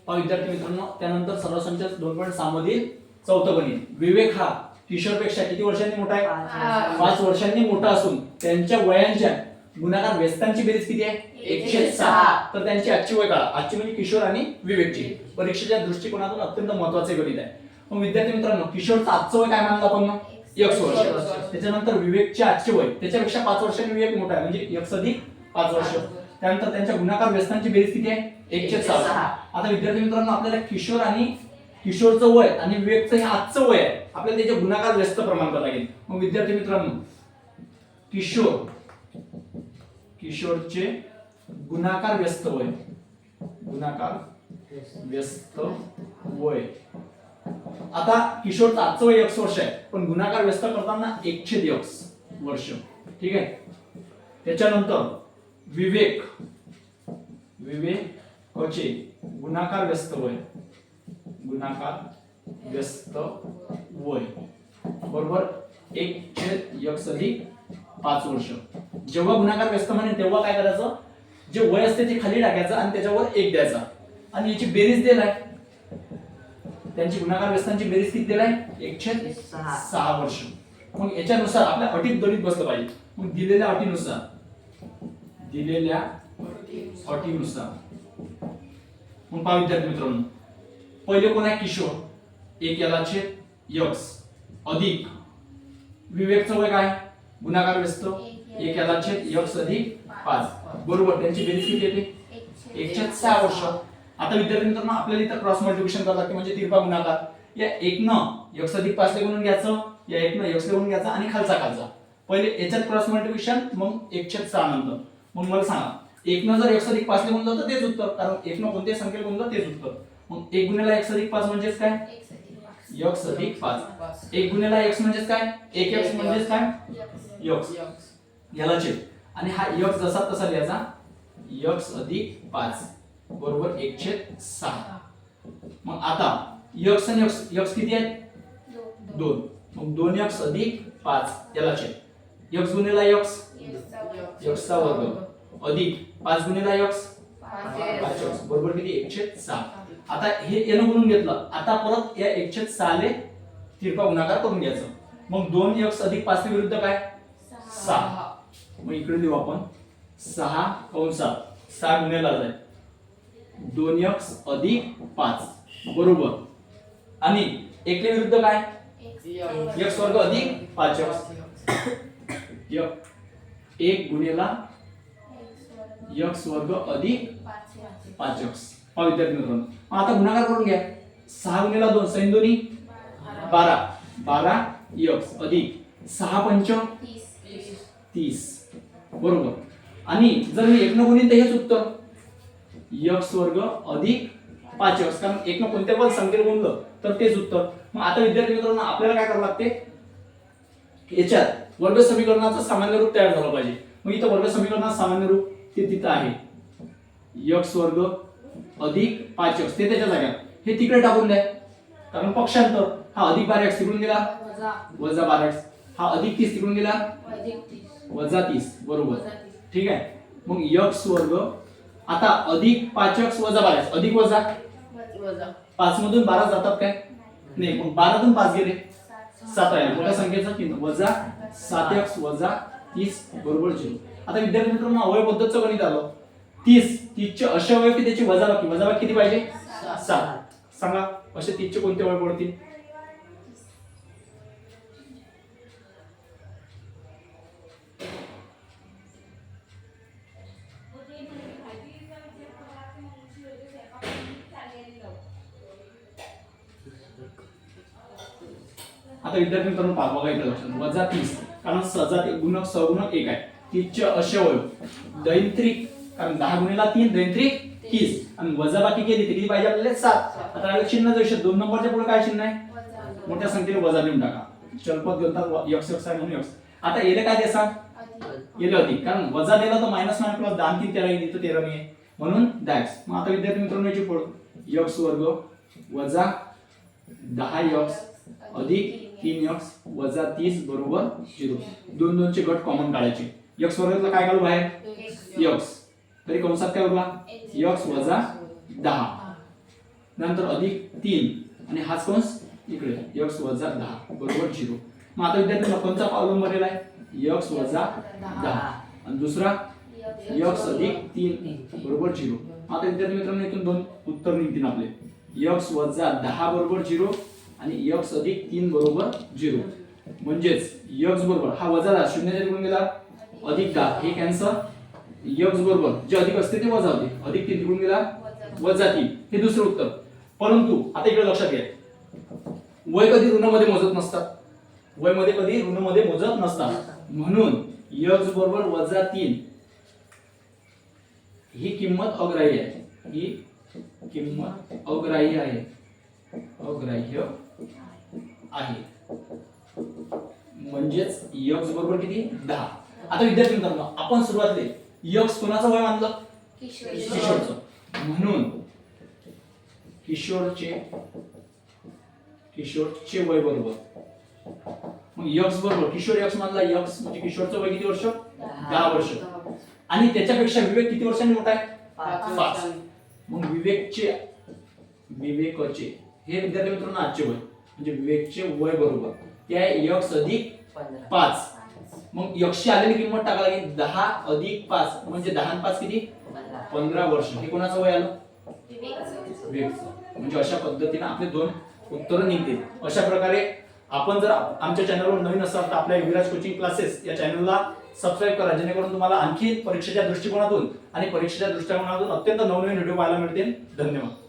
विद्यार्थी मित्रांनो, त्यानंतर सरळसंख्या 2.6 मधील चौथं गणित. विवेक हा किशोरपेक्षा किती वर्षांनी मोठा आहे? 5 वर्षांनी मोठा असून त्यांच्या वयांच्या गुणाकार व्यस्तांची बेरीज किती आहे? 106. तर त्यांची आजची वय काढा. आजची म्हणजे किशोर आणि विवेकची. परीक्षेच्या दृष्टिकोनातून अत्यंत महत्त्वाचे गणित आहे. मग विद्यार्थी मित्रांनो, किशोरचं आजचं वय काय मानलं आपण? x वर्ष. त्याच्यानंतर विवेकचे आजचे वय त्याच्यापेक्षा 5 वर्षांनी विवेक मोठा आहे म्हणजे x अधिक 5 वर्ष. त्यानंतर त्यांच्या गुणाकार व्यस्तांची बेरीज किती आहे? 106. आता विद्यार्थी मित्रांनो, आपल्याला किशोर आणि किशोरचं वय आणि विवेकचं हे आजचं वय आहे, आपल्याला त्याचे गुणाकार व्यस्त प्रमाण करावं लागेल. मग विद्यार्थी मित्रांनो, किशोरचे गुणाकार व्यस्त वय, गुणाकार व्यस्त वय. आता किशोरचं आजचं वय x वर्ष आहे, पण गुणाकार व्यस्त करताना 1/x वर्ष. ठीक आहे. त्याच्यानंतर विवेकचे गुणाकार व्यस्त वय, गुणाकार व्यस्त वय बरोबर 1/x अधिक 5 वर्ष. जेव्हा गुणाकार व्यस्त म्हणे तेव्हा काय करायचं? जे वय असते ते खाली टाकायचं आणि त्याच्यावर 1 द्यायचा आणि याची बेरीज दिलाय. त्यांची गुणाकार व्यस्तांची बेरीज किती दिलाय? 106 वर्ष. मग याच्यानुसार आपल्या अटीत गणित बसलं पाहिजे. मग दिलेल्या अटीनुसार मग पहा विद्यार्थी मित्रांनो, पहिले कोण आहे? किशोर. 1/x अधिक विवेकचं वय काय? गुणाकार व्यस्त 1/x अधिक 5 बरोबर त्यांची बेरीज किती येते? 106 वर्ष. आता विद्यार्थी मित्रांनो, आपल्याला इथं क्रॉस मल्टिप्लिकेशन करावं लागते म्हणजे तिरपा गुणाकार. या 1 न x अधिक 5 ले गुणून घ्यायचं, या 1 न x ले गुणून घ्यायचं आणि खालचा. पहिले याच्यात क्रॉस मल्टिप्लिकेशन, मग 106 नंतर. मग मला सांगा, 1 न जर x अधिक 5 ले गुणलं तर तेच उत्तर, कारण 1 न कोणत्याही संख्येला गुणलं तेच उत्तर. मग 1 गुणिले x अधिक 5 म्हणजेच काय? x अधिक 5. 1 गुणिले x म्हणजेच काय? 1x म्हणजेच काय? x. याला छेद आणि हा x जसा तसा लिहायचा, x अधिक 5 बरोबर 1/6. मग आता x आणि x किती आहेत? 2. मग 2x अधिक 5 याला छेद. x गुणिले x चा वर्ग अधिक 5 गुणिले x 5x बरोबर किती? 1/6. आता हे यानं गुणून घेतलं. आता परत या 1/6 ले तिरपा गुणाकार करून घ्यायचं. मग 2x अधिक 5 विरुद्ध काय? 6. मग इकडे देऊ आपण 6 कंसात 6 गुणिले आहे 2x अधिक 5 बरोबर आणि 1 ले विरुद्ध काय? x वर्ग अधिक 5x. 1 गुणिले x वर्ग अधिक 5x. पहा विद्यार्थी मित्रांनो, आता गुणाकार करून घ्या. 6 गुणिले 2 6 दोन्ही 12x अधिक 6 पंच 30 बरोबर. आणि जर मी 1 न गुणीन तर हेच उत्तर x वर्ग अधिक 5x, कारण 1 न कोणत्या पण संख्येला गुणलं तर तेच उत्तर. मग आता विद्यार्थी मित्रांनो, आपल्याला काय करावं लागते? याच्यात वर्ग समीकरणाचं सामान्य रूप तयार झालं पाहिजे. मग इथं वर्ग समीकरणाचं सामान्य रूप ते तिथं आहे, x वर्ग अधिक 5x ते त्याच्या जाग्यात. हे तिकडे टाकून द्या, कारण पक्षांतर. हा अधिक 12x तिकडून गेला वजा 12x, हा अधिक 30 तिकडून गेला वजा 30 बरोबर. ठीक आहे. मग x वर्ग आता अधिक 5x वजा 12x अधिक वजा 5 मधून 12 जातात काय? नाही. मग 12 तून 5 गेले 7 आहे. मोठ्या संख्येचा चिन्ह वजा 7x वजा 30 बरोबर 0. आता विद्यार्थी मित्रांनो, अवयव पद्धतीचं गणित आलं. 30 चे असे अवयव की त्याची वजाबाकी किती पाहिजे? 7. सांगा असे 30 चे कोणते अवयव पडतील? आता विद्यार्थी मित्रांनो, बघा इथं लक्षात वजा 30, कारण सजात गुणक सहगुणक 1 आहे. 30 चे असे अवयव दैंत्रिक, कारण 10 गुणिले 3 दैंत्रिक 30 आणि वजाबाकी केली तर किती पाहिजे आपल्याला? 7. आता याला चिन्ह द्यायचं. 2 नंबरच्या पुढे काय चिन्ह आहे? मोठ्या संख्येने वजा देऊन टाका. चलपद गणतात x आहे म्हणून x. आता येले काय द्यायचा? येले अधिक, कारण वजा दिला तर मायनस मायनस प्लस 10 3 13 येईल, तर 13 नाही आहे म्हणून दॅक्स. मग आता विद्यार्थी मित्रांनो, याची पुढे x वर्ग वजा 10x अधिक 3x वजा 30 बरोबर 0. 2 2 चे गट कॉमन काढायचे. x वर्गातला काय काढू बाहेर? x. तरी कंसात काय उरला? x वजा 10 नंतर अधिक 3 आणि हाच कंस इकडे x वजा 10 बरोबर 0. मग आता विद्यार्थ्यांना कोणता कॉलम भरलेला आहे x वजा 10 आणि दुसरा x अधिक 3 बरोबर 0. आता विद्यार्थी मित्रांनो इथून दोन उत्तर निघतील आपले. x वजा 10 बरोबर 0 आणि x अधिक 3 बरोबर 0. म्हणजेच x बरोबर हा वजा 10 शून्याच्या तिकडून गेला अधिक 10 हे कॅन्सल. x बरोबर जे अधिक असते ते वजा होते अधिक 3 तिकडून गेला वजा 3 हे दुसरं उत्तर. परंतु आता इकडे लक्षात घ्या वय कधी ऋणामध्ये मोजत नसतात. वय मध्ये कधी ऋणामध्ये मोजत नसतात म्हणून x बरोबर वजा 3 ही किंमत अग्राह्य आहे. ही किंमत अग्राह्य आहे. अग्राह्य आहे म्हणजेच x बरोबर किती 10. आता विद्यार्थी मित्रांनो आपण सुरुवातीला x कोणाचं वय मानलं किशोरचं म्हणून किशोरचे वय बरोबर मग x बरोबर किशोर x मानला x म्हणजे किशोरचं वय किती वर्ष 10 वर्ष आणि त्याच्यापेक्षा विवेक किती वर्षांनी मोठा आहे 5. मग विवेकचे हे विद्यार्थी मित्रांनो आजचे वय म्हणजे विवेकचे वय बरोबर ते आहे x अधिक 5. मग x ची आलेली किंमत टाकायला लागेल 10 अधिक 5 म्हणजे 10 आणि 5 किती 15 वर्ष. हे कोणाचं वय आलं विवेकचं. म्हणजे अशा पद्धतीने आपले दोन उत्तरं निघतील. अशा प्रकारे आपण जर आमच्या चॅनलवर नवीन असाल तर आपल्या विराज कोचिंग क्लासेस या चॅनलला सबस्क्राइब करा जेणेकरून तुम्हाला आणखी परीक्षेच्या दृष्टिकोनातून आणि परीक्षेच्या दृष्टिकोनातून अत्यंत नवनवीन व्हिडिओ पाहायला मिळतील. धन्यवाद.